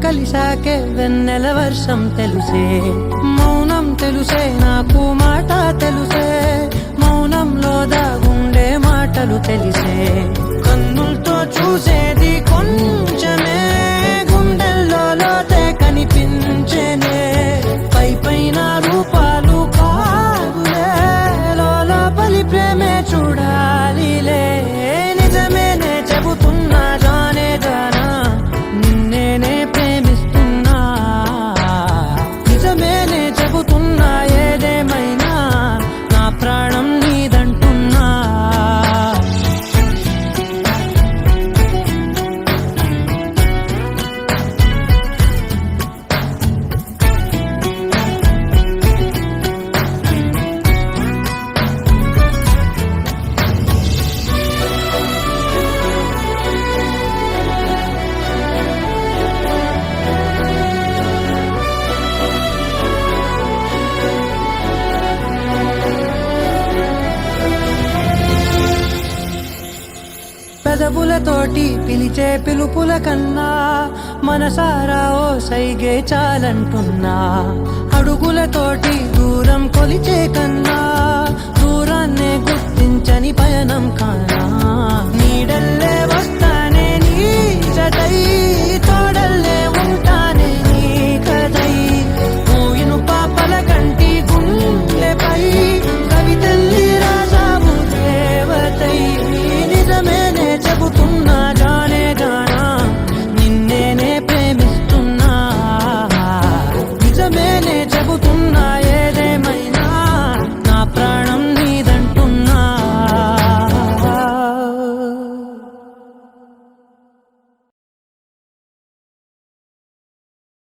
కలిసాకే వెన్నెల వర్షం తెలుసే, మౌనం తెలుసే నాకు మాట తెలుసే, మౌనంలో దాగుండే మాటలు తెలిసే, కన్నులతో చూసేది కొంచెమే, గుండెల్లో లోతే కనిపించేనే, పై పైన రూపాలు కాదులే, లోపలి ప్రేమే చూడాలిలే, నిజమేనే చెబుతున్నా జానే జానా, నిన్నేనే ప్రేమిస్తున్నా, నిజమేనే చెబుతున్నా ఏదేమైనా నా ప్రాణం నీదంటున్నా. పెదవులతోటి పిలిచే పిలుపుల కన్నా మనసారా ఓ సైగే చాలంటున్నా, అడుగులతోటి దూరం కొలిచే కన్నా దూరాన్నే గుర్తించని పయనం కానా, నీడల్లే వస్తా